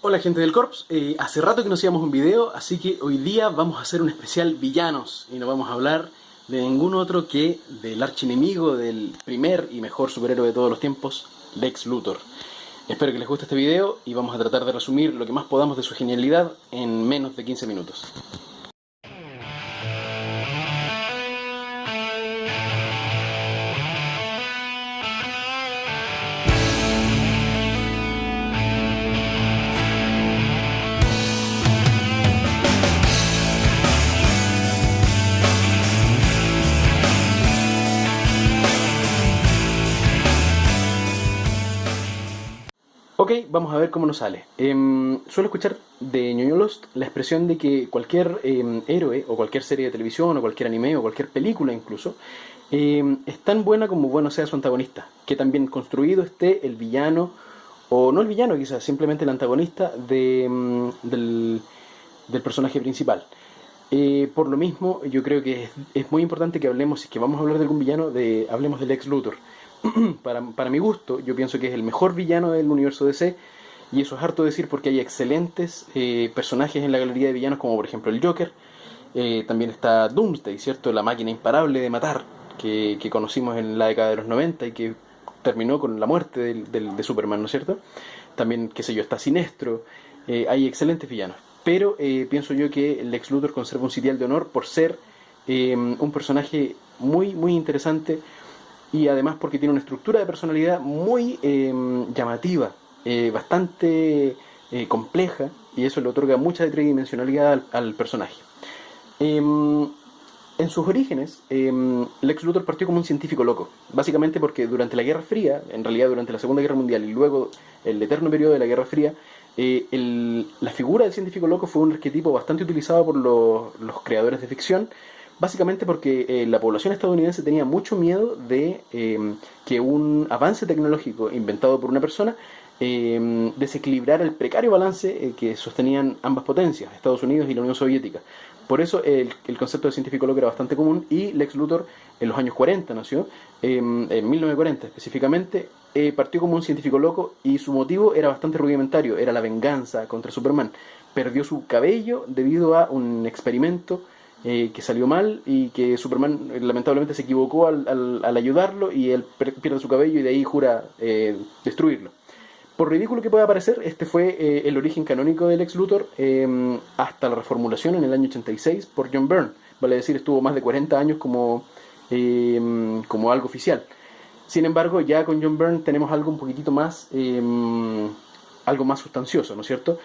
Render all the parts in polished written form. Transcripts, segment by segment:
Hola gente del Corps, hace rato que no hacíamos un video, así que hoy día vamos a hacer un especial villanos y no vamos a hablar de ningún otro que del archienemigo del primer y mejor superhéroe de todos los tiempos, Lex Luthor. Espero que les guste este video y vamos a tratar de resumir lo que más podamos de su genialidad en menos de 15 minutos. Ok, vamos a ver cómo nos sale. Suelo escuchar de Ñoño Lost la expresión de que cualquier héroe o cualquier serie de televisión o cualquier anime o cualquier película incluso es tan buena como bueno sea su antagonista. Que tan bien construido esté el villano, o no el villano quizás, simplemente el antagonista del personaje principal. Por lo mismo, yo creo que es muy importante que hablemos, si es que vamos a hablar de algún villano, hablemos del Lex Luthor. Para mi gusto, yo pienso que es el mejor villano del universo DC, y eso es harto decir porque hay excelentes personajes en la galería de villanos, como por ejemplo el Joker. También está Doomsday, ¿cierto? La máquina imparable de matar que conocimos en la década de los 90 y que terminó con la muerte de Superman, ¿no es cierto? También, qué sé yo, está Sinestro. Hay excelentes villanos. Pero pienso yo que Lex Luthor conserva un sitial de honor por ser un personaje muy, muy interesante, y además porque tiene una estructura de personalidad muy llamativa, bastante compleja, y eso le otorga mucha tridimensionalidad al personaje. En sus orígenes, Lex Luthor partió como un científico loco, básicamente porque durante la Guerra Fría, en realidad durante la Segunda Guerra Mundial y luego el eterno periodo de la Guerra Fría, la figura del científico loco fue un arquetipo bastante utilizado por los creadores de ficción, básicamente porque la población estadounidense tenía mucho miedo de que un avance tecnológico inventado por una persona desequilibrara el precario balance que sostenían ambas potencias, Estados Unidos y la Unión Soviética. Por eso el concepto de científico loco era bastante común, y Lex Luthor en los años 40 nació, en 1940 específicamente, partió como un científico loco, y su motivo era bastante rudimentario, era la venganza contra Superman. Perdió su cabello debido a un experimento que salió mal, y que Superman lamentablemente se equivocó al ayudarlo, y él pierde su cabello y de ahí jura destruirlo. Por ridículo que pueda parecer, este fue el origen canónico del Lex Luthor hasta la reformulación en el año 86 por John Byrne. Vale decir, estuvo más de 40 años como algo oficial. Sin embargo, ya con John Byrne tenemos algo un poquitito más, algo más sustancioso, ¿no es cierto?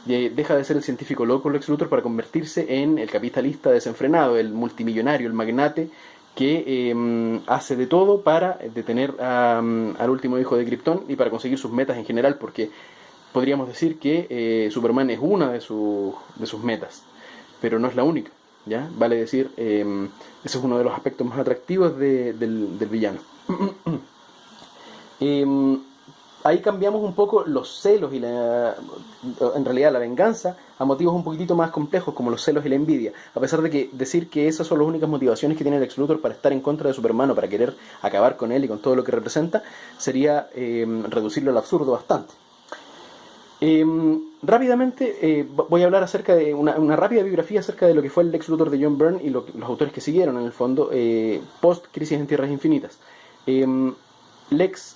Deja de ser el científico loco Lex Luthor para convertirse en el capitalista desenfrenado, el multimillonario, el magnate que hace de todo para detener al último hijo de Krypton y para conseguir sus metas en general, porque podríamos decir que Superman es una de sus metas, pero no es la única, ¿ya? Vale decir, ese es uno de los aspectos más atractivos del villano. Ahí cambiamos un poco los celos y en realidad la venganza, a motivos un poquitito más complejos como los celos y la envidia. A pesar de que decir que esas son las únicas motivaciones que tiene Lex Luthor para estar en contra de Superman o para querer acabar con él y con todo lo que representa, sería reducirlo al absurdo bastante. Rápidamente voy a hablar acerca de una rápida biografía acerca de lo que fue el Lex Luthor de John Byrne y los autores que siguieron en el fondo post Crisis en Tierras Infinitas. Lex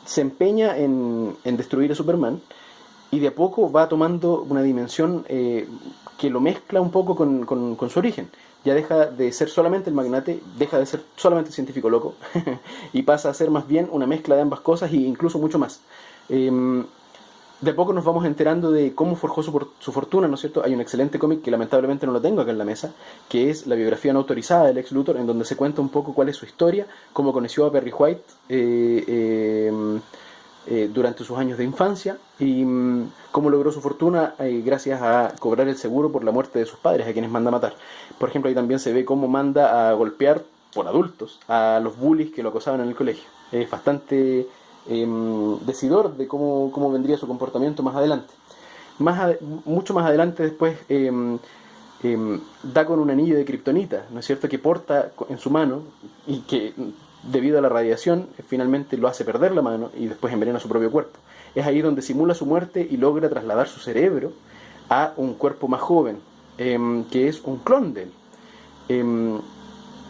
se empeña en destruir a Superman, y de a poco va tomando una dimensión que lo mezcla un poco con su origen. Ya deja de ser solamente el magnate, deja de ser solamente el científico loco y pasa a ser más bien una mezcla de ambas cosas, e incluso mucho más. De a poco nos vamos enterando de cómo forjó su fortuna, ¿no es cierto? Hay un excelente cómic que lamentablemente no lo tengo acá en la mesa, que es la biografía no autorizada de Lex Luthor, en donde se cuenta un poco cuál es su historia, cómo conoció a Perry White durante sus años de infancia, y cómo logró su fortuna gracias a cobrar el seguro por la muerte de sus padres, a quienes manda a matar. Por ejemplo, ahí también se ve cómo manda a golpear por adultos a los bullies que lo acosaban en el colegio. Es bastante decidor de cómo vendría su comportamiento más adelante. Mucho más adelante después da con un anillo de kriptonita, ¿no es cierto?, que porta en su mano, y que debido a la radiación, finalmente lo hace perder la mano y después envenena su propio cuerpo. Es ahí donde simula su muerte y logra trasladar su cerebro a un cuerpo más joven, que es un clon de él.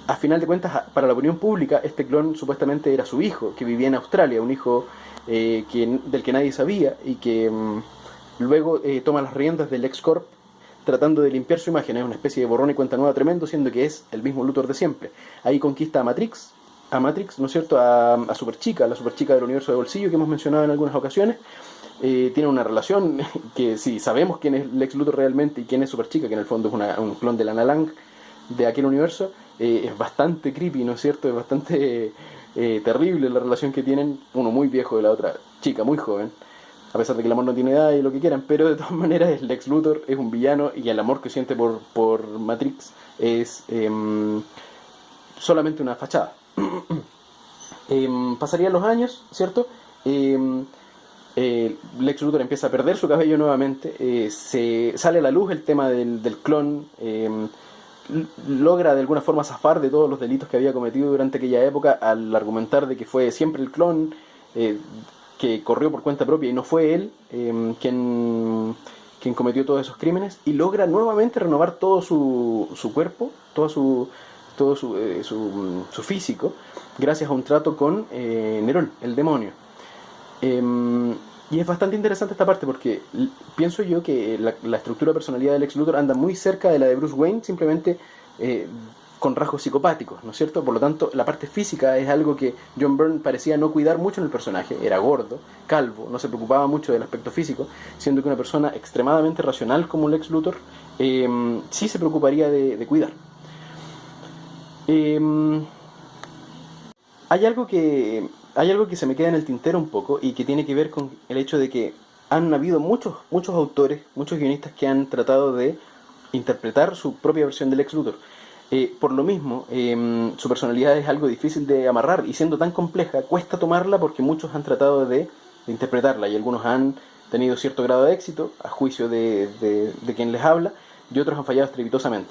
A final de cuentas, para la opinión pública, este clon supuestamente era su hijo, que vivía en Australia, un hijo del que nadie sabía y que luego toma las riendas del LexCorp tratando de limpiar su imagen. Es una especie de borrón y cuenta nueva tremendo, siendo que es el mismo Luthor de siempre. Ahí conquista a Matrix, ¿no es cierto? A Superchica, la Superchica del universo de bolsillo que hemos mencionado en algunas ocasiones. Tiene una relación que si sabemos quién es Lex Luthor realmente y quién es Superchica, que en el fondo es un clon de Lana Lang de aquel universo, es bastante creepy, ¿no es cierto? Es bastante terrible la relación que tienen, uno muy viejo de la otra chica muy joven, a pesar de que el amor no tiene edad y lo que quieran, pero de todas maneras Lex Luthor es un villano y el amor que siente por Matrix es solamente una fachada. Pasarían los años, ¿cierto? Lex Luthor empieza a perder su cabello nuevamente, se sale a la luz el tema del clon, logra de alguna forma zafar de todos los delitos que había cometido durante aquella época al argumentar de que fue siempre el clon que corrió por cuenta propia y no fue él quien cometió todos esos crímenes, y logra nuevamente renovar todo su cuerpo, todo su físico, gracias a un trato con Nerón, el demonio. Y es bastante interesante esta parte porque pienso yo que la estructura de personalidad del Lex Luthor anda muy cerca de la de Bruce Wayne, simplemente con rasgos psicopáticos, ¿no es cierto? Por lo tanto, la parte física es algo que John Byrne parecía no cuidar mucho en el personaje. Era gordo, calvo, no se preocupaba mucho del aspecto físico, siendo que una persona extremadamente racional como Lex Luthor sí se preocuparía de cuidar. Hay algo que se me queda en el tintero un poco y que tiene que ver con el hecho de que han habido muchos autores, muchos guionistas que han tratado de interpretar su propia versión del Lex Luthor. Por lo mismo, su personalidad es algo difícil de amarrar y siendo tan compleja, cuesta tomarla porque muchos han tratado de interpretarla y algunos han tenido cierto grado de éxito a juicio de quien les habla y otros han fallado estrepitosamente.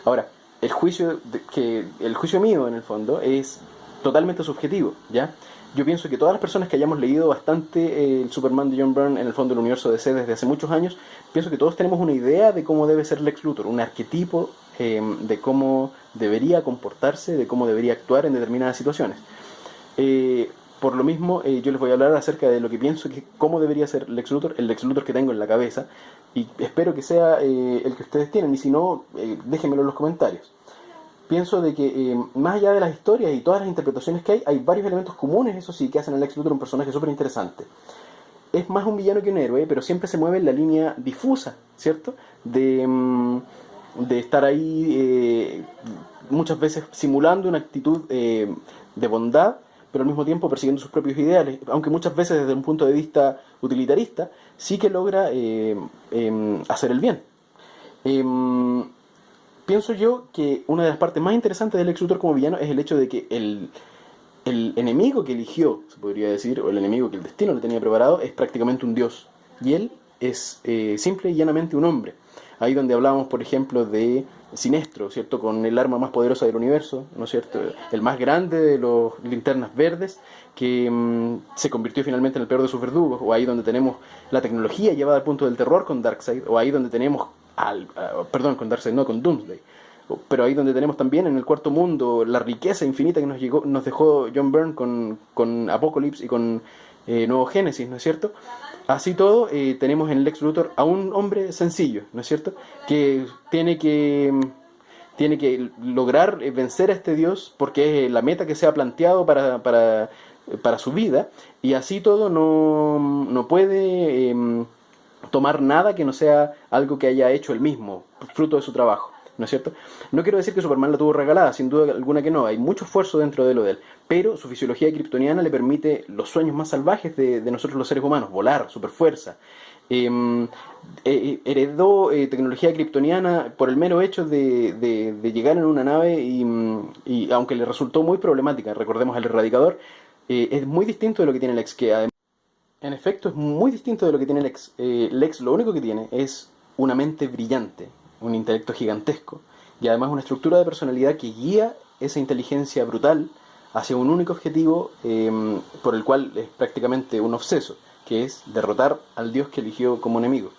Ahora, el juicio mío en el fondo es totalmente subjetivo, ¿ya? Yo pienso que todas las personas que hayamos leído bastante el Superman de John Byrne en el fondo del universo DC desde hace muchos años, pienso que todos tenemos una idea de cómo debe ser Lex Luthor, un arquetipo de cómo debería comportarse, de cómo debería actuar en determinadas situaciones. Por lo mismo, yo les voy a hablar acerca de lo que pienso que cómo debería ser Lex Luthor, el Lex Luthor que tengo en la cabeza, y espero que sea el que ustedes tienen, y si no, déjenmelo en los comentarios. Pienso de que más allá de las historias y todas las interpretaciones que hay varios elementos comunes, eso sí, que hacen a Lex Luthor un personaje súper interesante. Es más un villano que un héroe, pero siempre se mueve en la línea difusa, ¿cierto? De estar ahí muchas veces simulando una actitud de bondad, pero al mismo tiempo persiguiendo sus propios ideales, aunque muchas veces desde un punto de vista utilitarista, sí que logra hacer el bien. Pienso yo que una de las partes más interesantes del Lex Luthor como villano es el hecho de que el enemigo que eligió, se podría decir, o el enemigo que el destino le tenía preparado, es prácticamente un dios. Y él es simple y llanamente un hombre. Ahí donde hablábamos, por ejemplo, de Sinestro, ¿cierto? Con el arma más poderosa del universo, ¿no es cierto? El más grande de los linternas verdes, que se convirtió finalmente en el peor de sus verdugos. O ahí donde tenemos la tecnología llevada al punto del terror con Darkseid. O ahí donde tenemos con Darkseid, no, con Doomsday. Pero ahí donde tenemos también en el cuarto mundo la riqueza infinita que nos dejó John Byrne con Apocalypse y con Nuevo Génesis, ¿no es cierto? Así todo, tenemos en Lex Luthor a un hombre sencillo, ¿no es cierto? Que tiene que lograr vencer a este dios porque es la meta que se ha planteado para su vida, y así todo no puede tomar nada que no sea algo que haya hecho él mismo, fruto de su trabajo, ¿no es cierto? No quiero decir que Superman la tuvo regalada, sin duda alguna que no, hay mucho esfuerzo dentro de lo de él, pero su fisiología kryptoniana le permite los sueños más salvajes de nosotros los seres humanos, volar, superfuerza. Heredó tecnología kryptoniana por el mero hecho de llegar en una nave y aunque le resultó muy problemática, recordemos al Erradicador, es muy distinto de lo que tiene Lex, que además, en efecto es muy distinto de lo que tiene Lex. Lex lo único que tiene es una mente brillante, un intelecto gigantesco y además una estructura de personalidad que guía esa inteligencia brutal hacia un único objetivo por el cual es prácticamente un obseso, que es derrotar al dios que eligió como enemigo.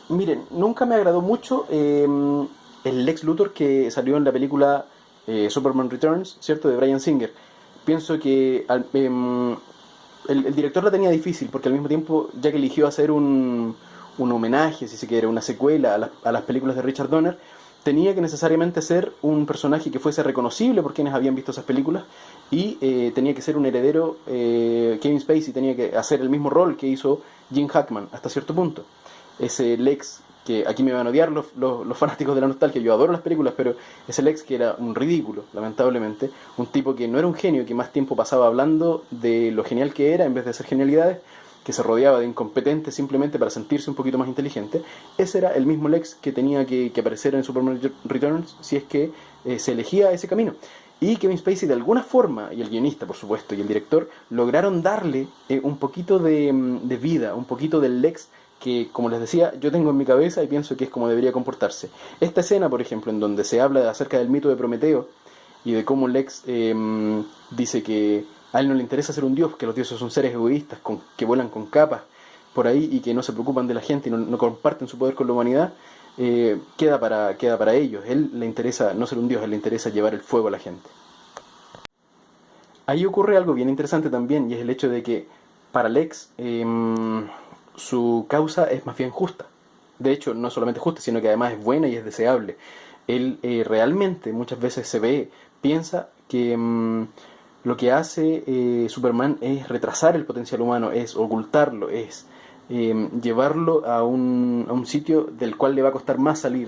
Miren, nunca me agradó mucho el Lex Luthor que salió en la película Superman Returns, ¿cierto? De Bryan Singer. Pienso que el director la tenía difícil porque al mismo tiempo, ya que eligió hacer un homenaje, si se quiere, una secuela a las películas de Richard Donner, tenía que necesariamente ser un personaje que fuese reconocible por quienes habían visto esas películas y tenía que ser un heredero. Kevin Spacey tenía que hacer el mismo rol que hizo Gene Hackman hasta cierto punto. Ese Lex que aquí me van a odiar los fanáticos de la nostalgia, yo adoro las películas, pero ese Lex que era un ridículo, lamentablemente, un tipo que no era un genio, que más tiempo pasaba hablando de lo genial que era en vez de hacer genialidades, que se rodeaba de incompetentes simplemente para sentirse un poquito más inteligente. Ese era el mismo Lex que tenía que aparecer en Superman Returns si es que se elegía ese camino. Y Kevin Spacey de alguna forma, y el guionista por supuesto, y el director, lograron darle un poquito de vida, un poquito del Lex que, como les decía, yo tengo en mi cabeza y pienso que es como debería comportarse. Esta escena, por ejemplo, en donde se habla acerca del mito de Prometeo y de cómo Lex dice que a él no le interesa ser un dios, que los dioses son seres egoístas, que vuelan con capas por ahí y que no se preocupan de la gente y no comparten su poder con la humanidad, queda para ellos. Él le interesa no ser un dios, él le interesa llevar el fuego a la gente. Ahí ocurre algo bien interesante también, y es el hecho de que para Lex su causa es más bien justa. De hecho, no solamente justa, sino que además es buena y es deseable. Él realmente muchas veces piensa que lo que hace Superman es retrasar el potencial humano, es ocultarlo, es llevarlo a un sitio del cual le va a costar más salir.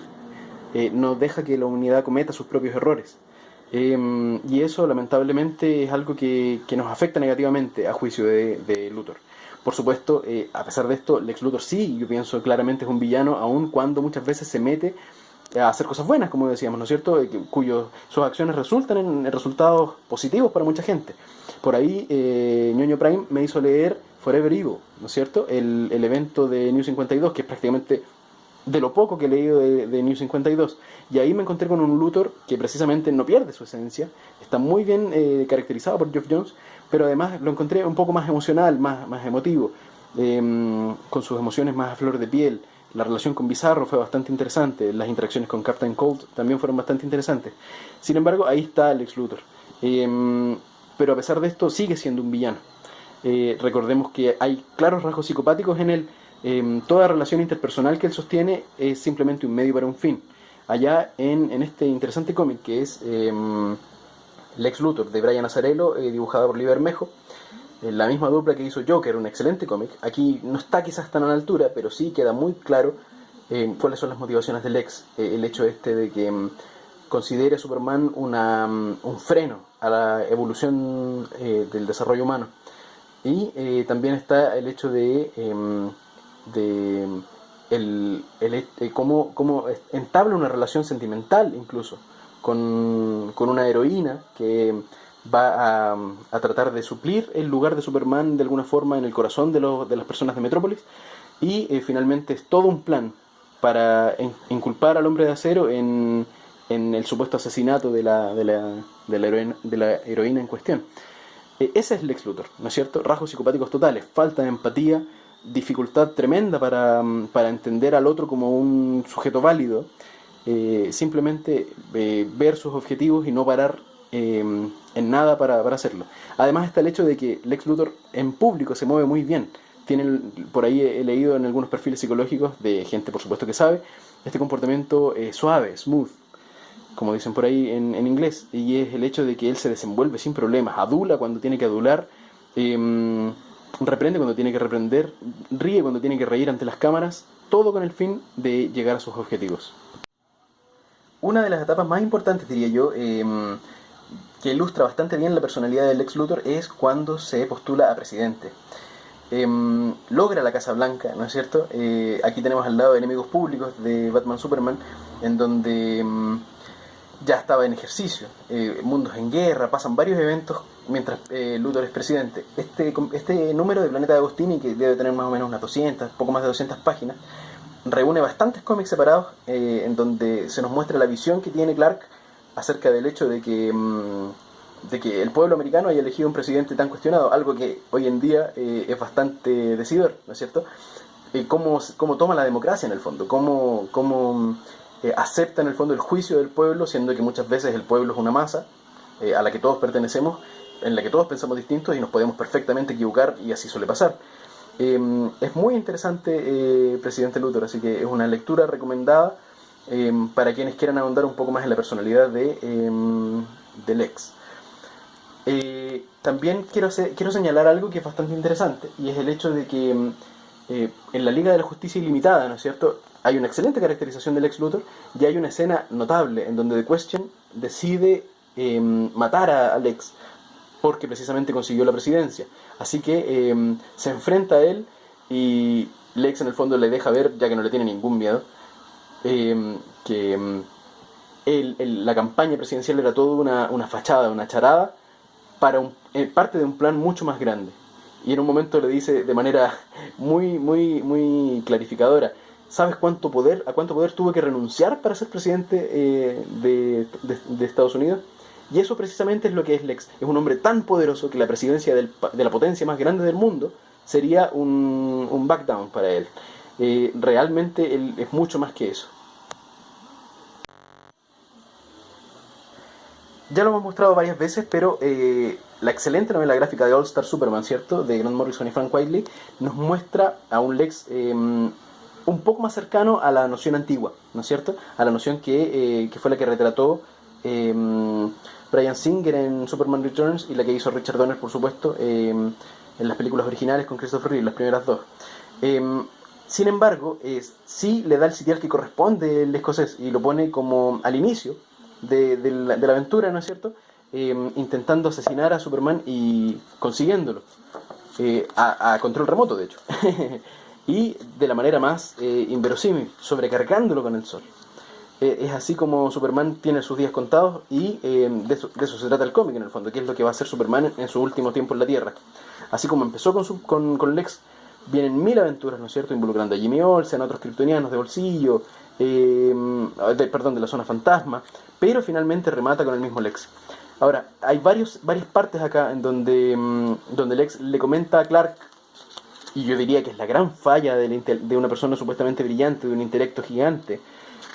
No deja que la humanidad cometa sus propios errores. Y eso lamentablemente es algo que nos afecta negativamente a juicio de Luthor. Por supuesto, a pesar de esto, Lex Luthor sí, yo pienso claramente es un villano, aun cuando muchas veces se mete a hacer cosas buenas, como decíamos, ¿no es cierto? Sus acciones resultan en resultados positivos para mucha gente. Por ahí, Ñoño Prime me hizo leer Forever Evil, ¿no es cierto? El evento de New 52, que es prácticamente de lo poco que he leído de New 52. Y ahí me encontré con un Luthor que precisamente no pierde su esencia, está muy bien caracterizado por Geoff Johns, pero además lo encontré un poco más emocional, más emotivo, con sus emociones más a flor de piel. La relación con Bizarro fue bastante interesante, las interacciones con Captain Cold también fueron bastante interesantes. Sin embargo, ahí está Lex Luthor. Pero a pesar de esto, sigue siendo un villano. Recordemos que hay claros rasgos psicopáticos en él. Toda relación interpersonal que él sostiene es simplemente un medio para un fin. Allá en este interesante cómic que es Lex Luthor de Brian Azzarello, dibujada por Lee Bermejo, la misma dupla que hizo Joker, un excelente cómic. Aquí no está quizás tan a la altura, pero sí queda muy claro cuáles son las motivaciones de Lex. El hecho de que considere a Superman un freno a la evolución del desarrollo humano. Y también está el hecho de cómo entabla una relación sentimental incluso con una heroína que va a tratar de suplir el lugar de Superman de alguna forma en el corazón de las personas de Metrópolis. Y finalmente es todo un plan para inculpar al Hombre de Acero en el supuesto asesinato de la heroína en cuestión. Ese es Lex Luthor, ¿no es cierto? Rasgos psicopáticos totales, falta de empatía, dificultad tremenda para entender al otro como un sujeto válido, simplemente ver sus objetivos y no parar en nada para hacerlo. Además está el hecho de que Lex Luthor en público se mueve muy bien. Por ahí he leído en algunos perfiles psicológicos de gente por supuesto que sabe, este comportamiento suave, smooth, como dicen por ahí en inglés, y es el hecho de que él se desenvuelve sin problemas, adula cuando tiene que adular, reprende cuando tiene que reprender, ríe cuando tiene que reír ante las cámaras, todo con el fin de llegar a sus objetivos. Una de las etapas más importantes, diría yo, que ilustra bastante bien la personalidad de Lex Luthor es cuando se postula a presidente. Logra la Casa Blanca, ¿no es cierto? Aquí tenemos al lado de Enemigos Públicos de Batman Superman, en donde ya estaba en ejercicio, mundos en guerra, pasan varios eventos mientras Luthor es presidente. Este número de Planeta de Agostini, que debe tener más o menos unas 200, poco más de 200 páginas, reúne bastantes cómics separados en donde se nos muestra la visión que tiene Clark acerca del hecho de que el pueblo americano haya elegido un presidente tan cuestionado, algo que hoy en día es bastante decidor, ¿no es cierto? Cómo toma la democracia en el fondo, cómo acepta en el fondo el juicio del pueblo, siendo que muchas veces el pueblo es una masa a la que todos pertenecemos, en la que todos pensamos distintos y nos podemos perfectamente equivocar, y así suele pasar. Es muy interesante Presidente Luthor, así que es una lectura recomendada para quienes quieran ahondar un poco más en la personalidad de Lex. También quiero señalar algo que es bastante interesante, y es el hecho de que en la Liga de la Justicia Ilimitada, ¿no es cierto?, hay una excelente caracterización del Lex Luthor, y hay una escena notable en donde The Question decide matar a Lex porque precisamente consiguió la presidencia. Así que se enfrenta a él, y Lex en el fondo le deja ver, ya que no le tiene ningún miedo, que la campaña presidencial era toda una fachada, una charada, para parte de un plan mucho más grande. Y en un momento le dice de manera muy clarificadora: ¿sabes a cuánto poder tuvo que renunciar para ser presidente de Estados Unidos? Y eso precisamente es lo que es Lex. Es un hombre tan poderoso que la presidencia de la potencia más grande del mundo sería un backdown para él. Realmente él es mucho más que eso. Ya lo hemos mostrado varias veces, pero la excelente novela gráfica de All Star Superman, ¿cierto?, de Grant Morrison y Frank Whiteley, nos muestra a un Lex un poco más cercano a la noción antigua, ¿no es cierto?, a la noción que fue la que retrató Bryan Singer en Superman Returns, y la que hizo Richard Donner, por supuesto, en las películas originales con Christopher Reeve, las primeras dos. Sin embargo, sí le da el sitial que corresponde el escocés, y lo pone como al inicio de la aventura, ¿no es cierto?, intentando asesinar a Superman y consiguiéndolo, a control remoto, de hecho. Y de la manera más inverosímil, sobrecargándolo con el sol. Es así como Superman tiene sus días contados, y de eso se trata el cómic en el fondo, que es lo que va a hacer Superman en su último tiempo en la Tierra. Así como empezó con Lex, vienen 1000 aventuras, ¿no es cierto?, involucrando a Jimmy Olsen, a otros kryptonianos de bolsillo, de la zona fantasma, pero finalmente remata con el mismo Lex. Ahora, hay varias partes acá en donde Lex le comenta a Clark, y yo diría que es la gran falla de una persona supuestamente brillante, de un intelecto gigante,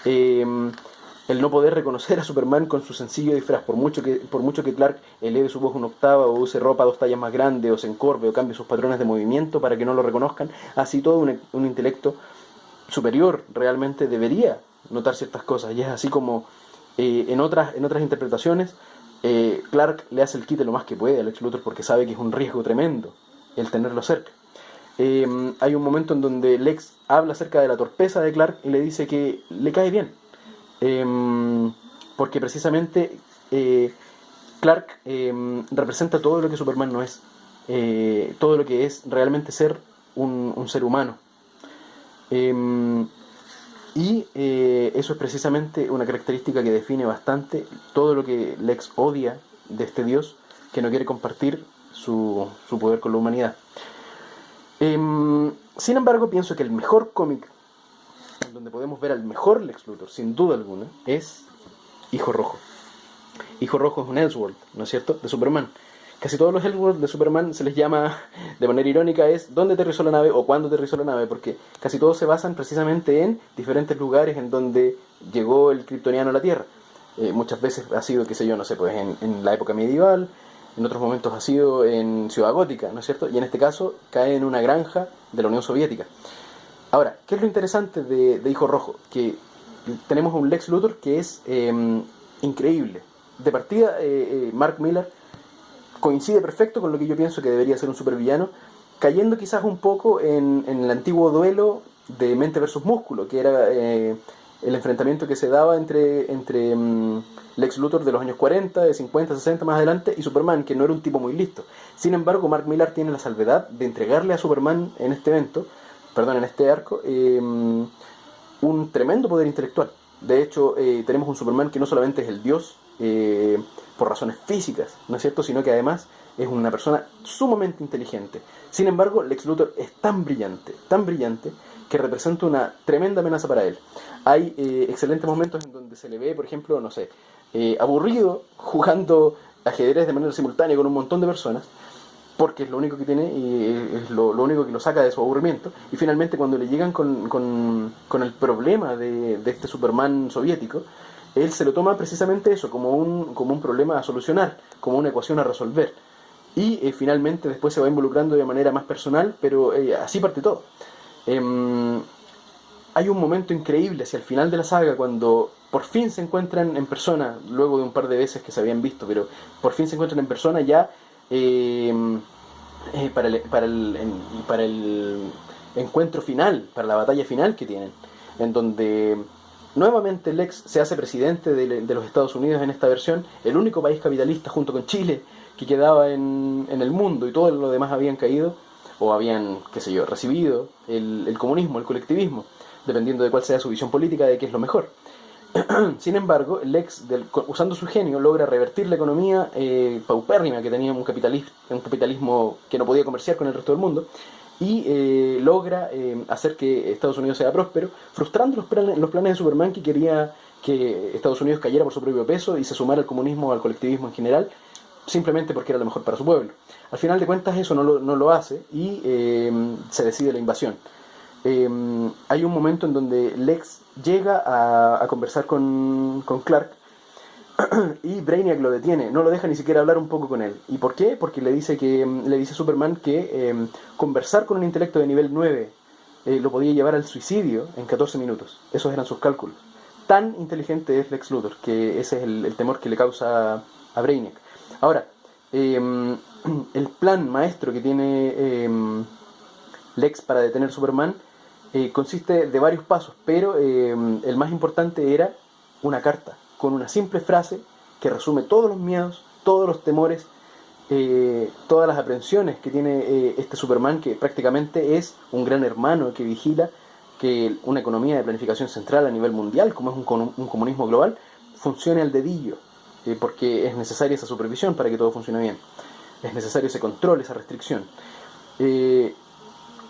el no poder reconocer a Superman con su sencillo disfraz, por mucho que Clark eleve su voz una octava, o use ropa 2 tallas más grande, o se encorve, o cambie sus patrones de movimiento para que no lo reconozcan. Así todo un intelecto superior realmente debería notar ciertas cosas, y es así como en otras interpretaciones Clark le hace el quite lo más que puede a Lex Luthor, porque sabe que es un riesgo tremendo el tenerlo cerca. Hay un momento en donde Lex habla acerca de la torpeza de Clark y le dice que le cae bien, porque precisamente Clark representa todo lo que Superman no es, todo lo que es realmente ser un ser humano. Eso es precisamente una característica que define bastante todo lo que Lex odia de este dios que no quiere compartir su poder con la humanidad. Sin embargo, pienso que el mejor cómic en donde podemos ver al mejor Lex Luthor, sin duda alguna, es Hijo Rojo. Hijo Rojo es un Elseworld, ¿no es cierto?, de Superman. Casi todos los Elseworlds de Superman se les llama, de manera irónica, es dónde aterrizó la nave o cuándo aterrizó la nave, porque casi todos se basan precisamente en diferentes lugares en donde llegó el kryptoniano a la Tierra. Muchas veces ha sido, qué sé yo, no sé, pues en la época medieval, en otros momentos ha sido en Ciudad Gótica, ¿no es cierto?, y en este caso cae en una granja de la Unión Soviética. Ahora, ¿qué es lo interesante de Hijo Rojo? Que tenemos un Lex Luthor que es increíble. De partida, Mark Millar coincide perfecto con lo que yo pienso que debería ser un supervillano, cayendo quizás un poco en el antiguo duelo de mente versus músculo, que era el enfrentamiento que se daba entre Lex Luthor de los años 40, de 50, 60 más adelante, y Superman, que no era un tipo muy listo. Sin embargo, Mark Millar tiene la salvedad de entregarle a Superman en este arco, un tremendo poder intelectual. De hecho, tenemos un Superman que no solamente es el dios por razones físicas, ¿no es cierto?, sino que además es una persona sumamente inteligente. Sin embargo, Lex Luthor es tan brillante, que representa una tremenda amenaza para él. Hay excelentes momentos en donde se le ve, por ejemplo, no sé, aburrido jugando ajedrez de manera simultánea con un montón de personas, porque es lo único que tiene y es lo único que lo saca de su aburrimiento. Y finalmente cuando le llegan con el problema de este Superman soviético, él se lo toma precisamente eso, como un problema a solucionar, como una ecuación a resolver. Y finalmente después se va involucrando de manera más personal, pero así parte todo. Hay un momento increíble hacia el final de la saga cuando por fin se encuentran en persona, luego de un par de veces que se habían visto, pero por fin se encuentran en persona ya para el encuentro final, para la batalla final que tienen, en donde nuevamente Lex se hace presidente de los Estados Unidos en esta versión, el único país capitalista junto con Chile que quedaba en el mundo, y todos los demás habían caído o habían, qué sé yo, recibido el comunismo, el colectivismo, dependiendo de cuál sea su visión política de qué es lo mejor. Sin embargo, Lex, usando su genio, logra revertir la economía paupérrima que tenía un capitalismo que no podía comerciar con el resto del mundo, y logra hacer que Estados Unidos sea próspero, frustrando los planes de Superman, que quería que Estados Unidos cayera por su propio peso y se sumara al comunismo o al colectivismo en general, simplemente porque era lo mejor para su pueblo. Al final de cuentas eso no lo hace y se decide la invasión. Hay un momento en donde Lex llega a conversar con Clark y Brainiac lo detiene, no lo deja ni siquiera hablar un poco con él. ¿Y por qué? Porque le dice a Superman que conversar con un intelecto de nivel 9 lo podía llevar al suicidio en 14 minutos. Esos eran sus cálculos. Tan inteligente es Lex Luthor que ese es el temor que le causa a Brainiac. Ahora, el plan maestro que tiene Lex para detener a Superman consiste de varios pasos, pero el más importante era una carta con una simple frase que resume todos los miedos, todos los temores, todas las aprensiones que tiene este Superman, que prácticamente es un gran hermano que vigila que una economía de planificación central a nivel mundial, como es un comunismo global, funcione al dedillo, porque es necesaria esa supervisión para que todo funcione bien, es necesario ese control, esa restricción.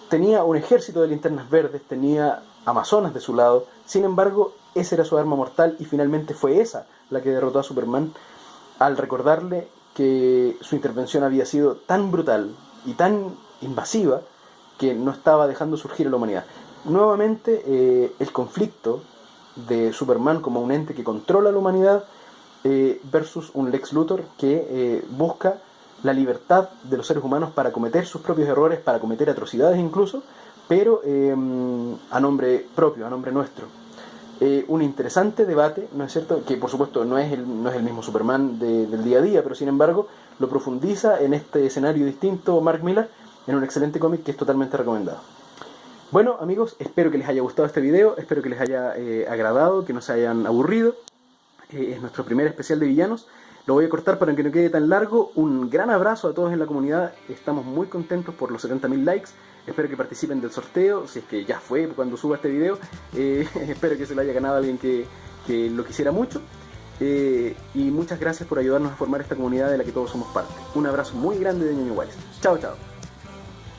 Tenía un ejército de linternas verdes, tenía amazonas de su lado, sin embargo, esa era su arma mortal y finalmente fue esa la que derrotó a Superman al recordarle que su intervención había sido tan brutal y tan invasiva que no estaba dejando surgir a la humanidad. Nuevamente, el conflicto de Superman como un ente que controla a la humanidad versus un Lex Luthor que busca la libertad de los seres humanos para cometer sus propios errores, para cometer atrocidades incluso, pero a nombre propio, a nombre nuestro. Un interesante debate, ¿no es cierto? Que por supuesto no es el mismo Superman del día a día, pero sin embargo lo profundiza en este escenario distinto Mark Millar, en un excelente cómic que es totalmente recomendado. Bueno amigos, espero que les haya gustado este video, espero que les haya agradado, que no se hayan aburrido. Es nuestro primer especial de villanos. Lo voy a cortar para que no quede tan largo. Un gran abrazo a todos en la comunidad. Estamos muy contentos por los 70.000 likes. Espero que participen del sorteo, si es que ya fue cuando suba este video. Espero que se lo haya ganado alguien que lo quisiera mucho. Y muchas gracias por ayudarnos a formar esta comunidad de la que todos somos parte. Un abrazo muy grande de Ñoño Wise. Chao, chao.